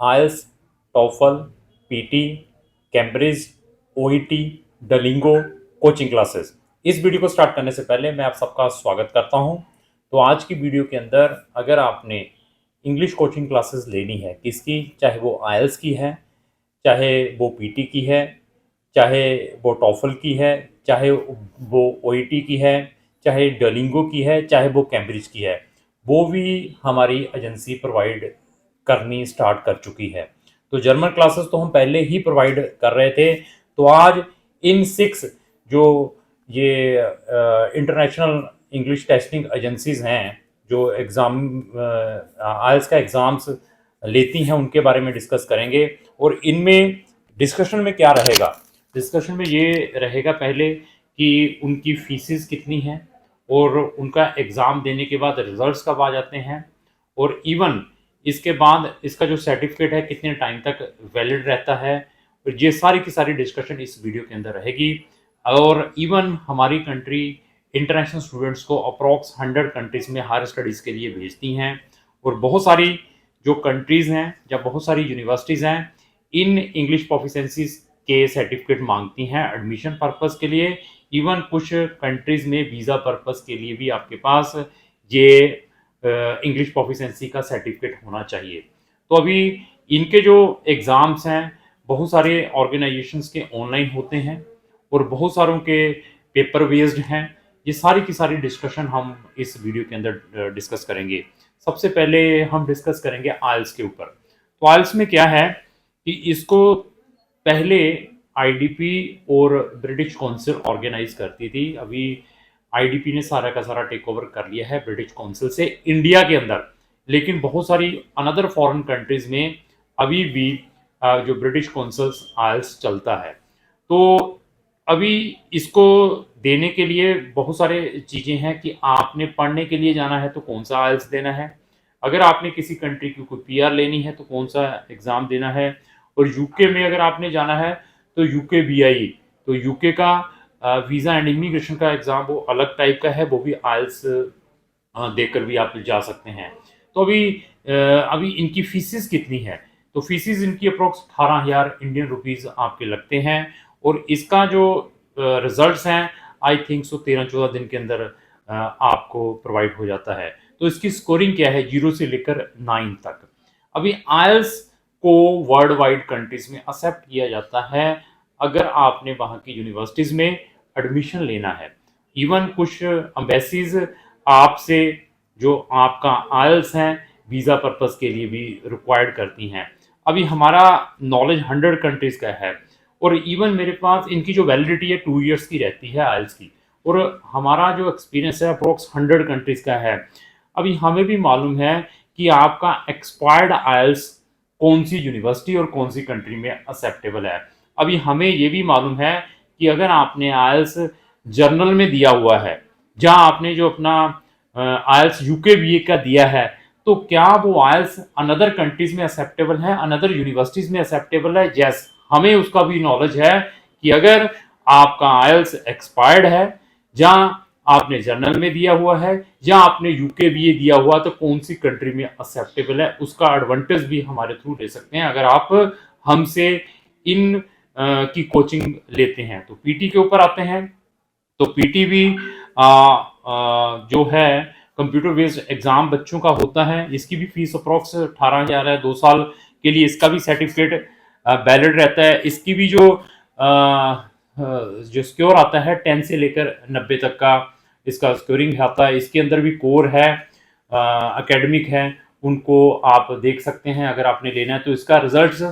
IELTS, TOEFL, PT, Cambridge, OET, Duolingo coaching classes. इस video को start करने से पहले मैं आप सबका स्वागत करता हूं। तो आज की वीडियो के अंदर अगर आपने इंग्लिश कोचिंग क्लासेस लेनी है किसकी, चाहे वो आयल्स की है, चाहे वो पीटी की है, चाहे वो टॉफल की है, चाहे वो ओईटी की है, चाहे डलिंगो की है, चाहे वो कैम्ब्रिज की है, वो भी हमारी एजेंसी प्रोवाइड करनी स्टार्ट कर चुकी है। तो जर्मन क्लासेस तो हम पहले ही प्रोवाइड कर रहे थे। तो आज इन 6 जो ये इंटरनेशनल इंग्लिश टेस्टिंग एजेंसीज हैं जो एग्ज़ाम आइल्स का एग्ज़ाम्स लेती हैं उनके बारे में डिस्कस करेंगे। और इनमें डिस्कशन में क्या रहेगा, डिस्कशन में ये रहेगा पहले कि उनकी फीसिस कितनी है और उनका एग्ज़ाम देने के बाद रिजल्ट्स कब आ जाते हैं, और इवन इसके बाद इसका जो सर्टिफिकेट है कितने टाइम तक वैलिड रहता है। और ये सारी की सारी डिस्कशन इस वीडियो के अंदर रहेगी। और इवन हमारी कंट्री इंटरनेशनल स्टूडेंट्स को अप्रॉक्स 100 कंट्रीज में हायर स्टडीज़ के लिए भेजती हैं। और बहुत सारी जो कंट्रीज़ हैं या बहुत सारी यूनिवर्सिटीज़ हैं इन इंग्लिश प्रोफिशिएंसीज के सर्टिफिकेट मांगती हैं एडमिशन पर्पस के लिए। इवन कुछ कंट्रीज़ में वीज़ा पर्पस के लिए भी आपके पास ये इंग्लिश प्रोफिशिएंसी का सर्टिफिकेट होना चाहिए। तो अभी इनके जो एग्ज़ाम्स हैं बहुत सारे ऑर्गेनाइजेशंस के ऑनलाइन होते हैं और बहुत सारों के पेपर बेस्ड हैं। ये सारी की सारी डिस्कशन हम इस वीडियो के अंदर डिस्कस करेंगे। सबसे पहले हम डिस्कस करेंगे आइल्स के ऊपर। तो आइल्स में क्या है कि इसको पहले आईडीपी और ब्रिटिश काउंसिल ऑर्गेनाइज करती थी। अभी आईडीपी ने सारा का सारा टेक ओवर कर लिया है ब्रिटिश काउंसिल से इंडिया के अंदर। लेकिन बहुत सारी अनदर फॉरेन कंट्रीज में अभी भी जो ब्रिटिश काउंसिल आइल्स चलता है। तो अभी इसको देने के लिए बहुत सारे चीज़ें हैं कि आपने पढ़ने के लिए जाना है तो कौन सा आइल्स देना है, अगर आपने किसी कंट्री की कोई पीआर लेनी है तो कौन सा एग्ज़ाम देना है, और यूके में अगर आपने जाना है तो यूके बीआई, तो यूके का वीज़ा एंड इमिग्रेशन का एग्ज़ाम वो अलग टाइप का है, वो भी आइल्स देकर भी आप जा सकते हैं। तो अभी इनकी फीसिस कितनी है, तो फीसिस इनकी अप्रोक्स 18,000 इंडियन रुपीज़ आपके लगते हैं। और इसका जो रिजल्ट्स हैं आई थिंक सो 13-14 दिन के अंदर आपको प्रोवाइड हो जाता है। तो इसकी स्कोरिंग क्या है, 0 से लेकर 9 तक। अभी आइल्स को वर्ल्ड वाइड कंट्रीज में एक्सेप्ट किया जाता है अगर आपने वहाँ की यूनिवर्सिटीज़ में एडमिशन लेना है। इवन कुछ अम्बेसीज आपसे जो आपका आइल्स हैं वीज़ा पर्पस के लिए भी रिक्वायर्ड करती हैं। अभी हमारा नॉलेज 100 कंट्रीज़ का है और इवन मेरे पास इनकी जो वैलिडिटी है 2 ईयर्स की रहती है आइल्स की, और हमारा जो एक्सपीरियंस है अप्रोक्स 100 कंट्रीज़ का है। अभी हमें भी मालूम है कि आपका एक्सपायर्ड आइल्स कौन सी यूनिवर्सिटी और कौन सी कंट्री में एक्सेप्टेबल है। अभी हमें ये भी मालूम है कि अगर आपने आइल्स जर्नल में दिया हुआ है, जहां आपने जो अपना आइल्स यूके बीए का दिया है, तो क्या वो आइल्स अनदर कंट्रीज में एक्सेप्टेबल है, अनदर यूनिवर्सिटीज में एक्सेप्टेबल है। यस, हमें उसका भी नॉलेज है कि अगर आपका आइल्स एक्सपायर्ड है, जहां आपने जर्नल में दिया हुआ है या आपने यूके बीए दिया हुआ, तो कौन सी कंट्री में एक्सेप्टेबल है, उसका एडवांटेज भी हमारे थ्रू ले सकते हैं अगर आप हमसे इन की कोचिंग लेते हैं। तो पीटी के ऊपर आते हैं। तो पीटी भी जो है कंप्यूटर बेस्ड एग्जाम बच्चों का होता है। इसकी भी फीस अप्रॉक्स 18,000 है। 2 साल के लिए इसका भी सर्टिफिकेट वैलिड रहता है। इसकी भी जो स्कोर आता है 10 से लेकर 90 तक का इसका स्कोरिंग आता है। इसके अंदर भी कोर है, एकेडमिक है, उनको आप देख सकते हैं अगर आपने लेना है। तो इसका रिजल्ट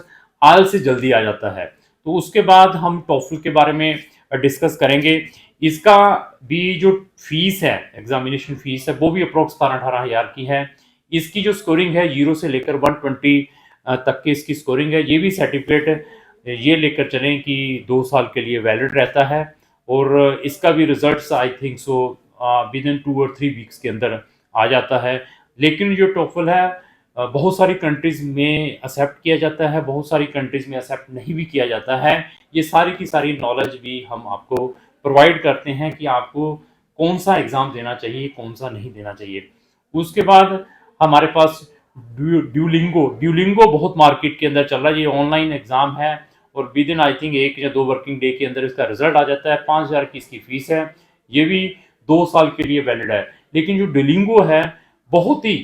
आल से जल्दी आ जाता है। तो उसके बाद हम टॉफल के बारे में डिस्कस करेंगे। इसका भी जो फीस है, एग्जामिनेशन फीस है, वो भी अप्रोक्स 18,000 की है। इसकी जो स्कोरिंग है 0 से लेकर 120 तक की इसकी स्कोरिंग है। ये भी सर्टिफिकेट ये लेकर चलें कि 2 साल के लिए वैलिड रहता है। और इसका भी results I think so with in 2 और 3 वीक्स के अंदर आ जाता है। लेकिन जो टोफल है बहुत सारी कंट्रीज में एक्सेप्ट किया जाता है, बहुत सारी कंट्रीज में एक्सेप्ट नहीं भी किया जाता है। ये सारी की सारी नॉलेज भी हम आपको प्रोवाइड करते हैं कि आपको कौन सा एग्ज़ाम देना चाहिए, कौन सा नहीं देना चाहिए। उसके बाद हमारे पास ड्यूलिंगो बहुत मार्केट के अंदर चल रहा है। ये ऑनलाइन एग्जाम है और विद इन आई थिंक 1 या 2 वर्किंग डे के अंदर इसका रिजल्ट आ जाता है। 5,000 की इसकी फीस है। ये भी 2 साल के लिए वैलिड है। लेकिन जो ड्यूलिंगो है, बहुत ही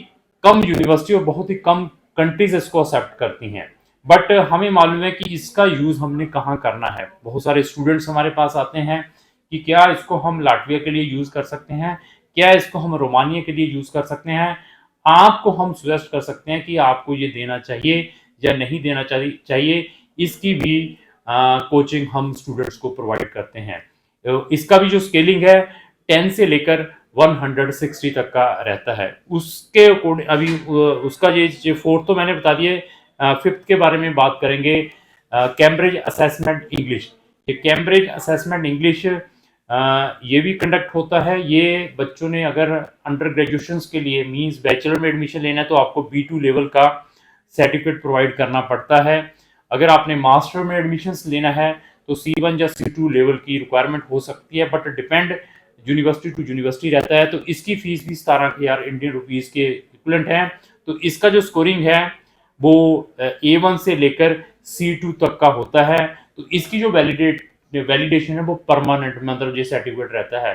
कम यूनिवर्सिटी और बहुत ही कम कंट्रीज इसको एक्सेप्ट करती हैं। बट हमें मालूम है कि इसका यूज हमने कहाँ करना है। बहुत सारे स्टूडेंट्स हमारे पास आते हैं कि क्या इसको हम लाटविया के लिए यूज कर सकते हैं, क्या इसको हम रोमानिया के लिए यूज कर सकते हैं। आपको हम सजेस्ट कर सकते हैं कि आपको ये देना चाहिए या नहीं देना चाहिए। इसकी भी कोचिंग हम स्टूडेंट्स को प्रोवाइड करते हैं। इसका भी जो स्केलिंग है 10 से लेकर 160 तक का रहता है। उसके अकॉर्डिंग अभी उसका ये 4th तो मैंने बता दिए। 5th के बारे में बात करेंगे। Cambridge assessment English. ये कैम्ब्रिज असेसमेंट इंग्लिश ये भी कंडक्ट होता है। ये बच्चों ने अगर अंडर ग्रेजुएशन के लिए मींस बैचलर में एडमिशन लेना है तो आपको B2 लेवल का सर्टिफिकेट प्रोवाइड करना पड़ता है। अगर आपने मास्टर में एडमिशन लेना है तो C1 या C2 लेवल की रिक्वायरमेंट हो सकती है, but depend university to university रहता है। तो इसकी फीस भी 17,000 इंडियन रुपीज के इक्विवेलेंट है। तो इसका जो स्कोरिंग है वो A1 से लेकर C2 तक का होता है। तो इसकी जो वैलिडेशन है वो परमानेंट, मतलब ये सर्टिफिकेट रहता है।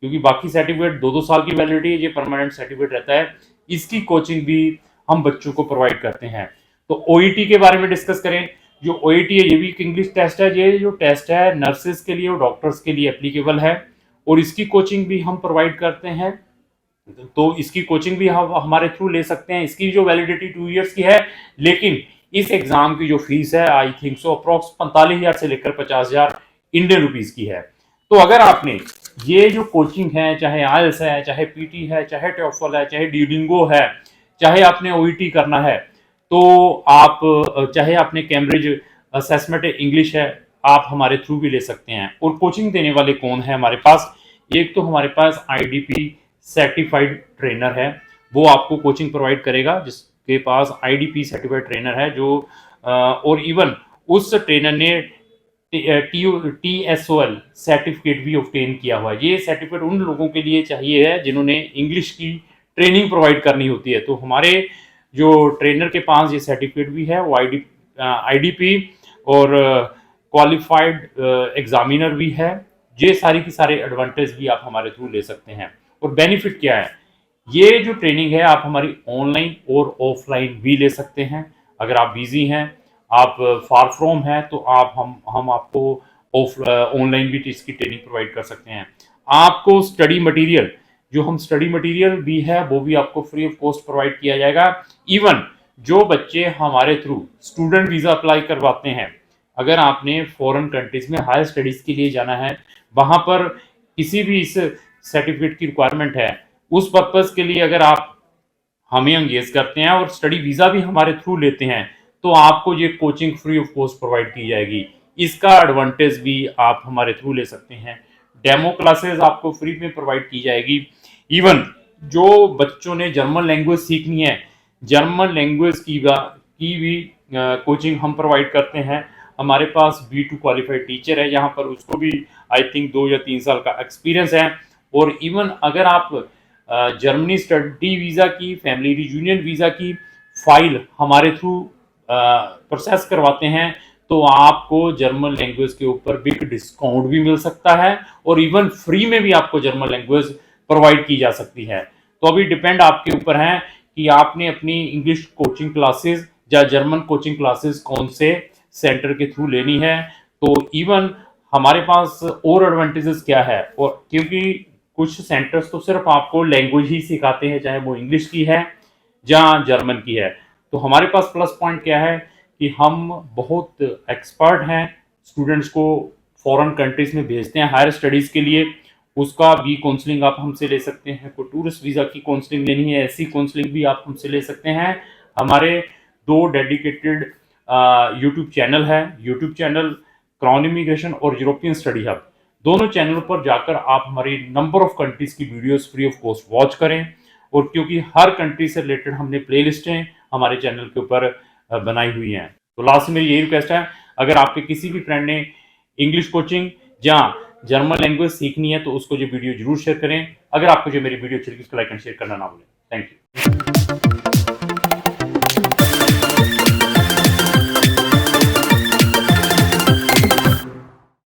क्योंकि बाकी सर्टिफिकेट 2-2 साल की वैलिडिटी है, ये परमानेंट सर्टिफिकेट रहता है। इसकी कोचिंग भी हम बच्चों को प्रोवाइड करते हैं। तो OET के बारे में डिस्कस करें। जो OET है ये भी एक इंग्लिश टेस्ट है। ये जो टेस्ट है नर्सेज के लिए और डॉक्टर्स के लिए एप्लीकेबल है और इसकी कोचिंग भी हम प्रोवाइड करते हैं। तो इसकी कोचिंग भी हम हमारे थ्रू ले सकते हैं। इसकी जो वैलिडिटी 2 इयर्स की है, लेकिन इस एग्जाम की जो फीस है आई थिंक सो अप्रोक्स 45,000 से लेकर 50,000 इंडियन रुपीज की है। तो अगर आपने ये जो कोचिंग है, चाहे IELTS है, चाहे PT है, चाहे TOEFL है, चाहे ड्यूलिंगो है, चाहे आपने OET करना है, तो आप चाहे आपने कैम्ब्रिज असेसमेंट इंग्लिश है, आप हमारे थ्रू भी ले सकते हैं। और कोचिंग देने वाले कौन है हमारे पास? एक तो हमारे पास IDP सर्टिफाइड ट्रेनर है, वो आपको कोचिंग प्रोवाइड करेगा, जिसके पास IDP सर्टिफाइड ट्रेनर है जो और इवन उस ट्रेनर ने TSOL सर्टिफिकेट भी ऑब्टेन किया हुआ है। ये सर्टिफिकेट उन लोगों के लिए चाहिए है जिन्होंने इंग्लिश की ट्रेनिंग प्रोवाइड करनी होती है। तो हमारे जो ट्रेनर के पास ये सर्टिफिकेट भी है, वो IDP और क्वालिफाइड एग्जामिनर भी है। ये सारी की सारे एडवांटेज भी आप हमारे थ्रू ले सकते हैं। और बेनिफिट क्या है? ये जो ट्रेनिंग है आप हमारी ऑनलाइन और ऑफलाइन भी ले सकते हैं। अगर आप बिजी हैं, आप फार फ्रॉम है, तो आप हम आपको ऑनलाइन भी इसकी ट्रेनिंग प्रोवाइड कर सकते हैं। आपको स्टडी मटेरियल, जो हम स्टडी मटेरियल भी है वो भी आपको फ्री ऑफ कॉस्ट प्रोवाइड किया जाएगा। इवन जो बच्चे हमारे थ्रू स्टूडेंट वीजा अप्लाई करवाते हैं, अगर आपने फॉरेन कंट्रीज में हायर स्टडीज के लिए जाना है, वहां पर किसी भी इस सर्टिफिकेट की रिक्वायरमेंट है, उस पर्पज के लिए अगर आप हमें एंगेज करते हैं और स्टडी वीजा भी हमारे थ्रू लेते हैं, तो आपको ये coaching free of cost provide की जाएगी। इसका एडवांटेज भी आप हमारे थ्रू ले सकते हैं। डेमो क्लासेस आपको फ्री में प्रोवाइड की जाएगी। इवन जो बच्चों ने जर्मन लैंग्वेज सीखनी है, जर्मन लैंग्वेज की भी कोचिंग हम प्रोवाइड करते हैं। हमारे पास B2 क्वालिफाइड टीचर है, यहाँ पर उसको भी आई थिंक 2 या 3 साल का एक्सपीरियंस है। और इवन अगर आप जर्मनी स्टडी वीज़ा की, फैमिली रियूनियन वीज़ा की फाइल हमारे थ्रू प्रोसेस करवाते हैं, तो आपको जर्मन लैंग्वेज के ऊपर बिग डिस्काउंट भी मिल सकता है और इवन फ्री में भी आपको जर्मन लैंग्वेज प्रोवाइड की जा सकती है। तो अभी डिपेंड आपके ऊपर है कि आपने अपनी इंग्लिश कोचिंग क्लासेस या जर्मन कोचिंग क्लासेस कौन से सेंटर के थ्रू लेनी है। तो इवन हमारे पास और एडवांटेजेस क्या है, और क्योंकि कुछ सेंटर्स तो सिर्फ आपको लैंग्वेज ही सिखाते हैं, चाहे वो इंग्लिश की है या जर्मन की है। तो हमारे पास प्लस पॉइंट क्या है कि हम बहुत एक्सपर्ट हैं, स्टूडेंट्स को फॉरेन कंट्रीज में भेजते हैं हायर स्टडीज़ के लिए। उसका भी काउंसलिंग आप हमसे ले सकते हैं। कोई टूरिस्ट वीज़ा की काउंसलिंग लेनी है, ऐसी काउंसलिंग भी आप हमसे ले सकते हैं। हमारे 2 डेडिकेटेड यूट्यूब चैनल है। यूट्यूब चैनल क्राउन इमिग्रेशन और यूरोपियन स्टडी हब, दोनों चैनल पर जाकर आप हमारी नंबर ऑफ कंट्रीज की videos free of cost watch करें। और क्योंकि हर कंट्री से रिलेटेड हमने प्लेलिस्टें हमारे चैनल के ऊपर बनाई हुई हैं। तो लास्ट में यही रिक्वेस्ट है, अगर आपके किसी भी फ्रेंड ने इंग्लिश कोचिंग या जर्मन लैंग्वेज सीखनी है तो उसको ये वीडियो जरूर शेयर करें। अगर आपको जो मेरी वीडियो अच्छी लगी उसको लाइक एंड शेयर करना ना भूलें। Thank you.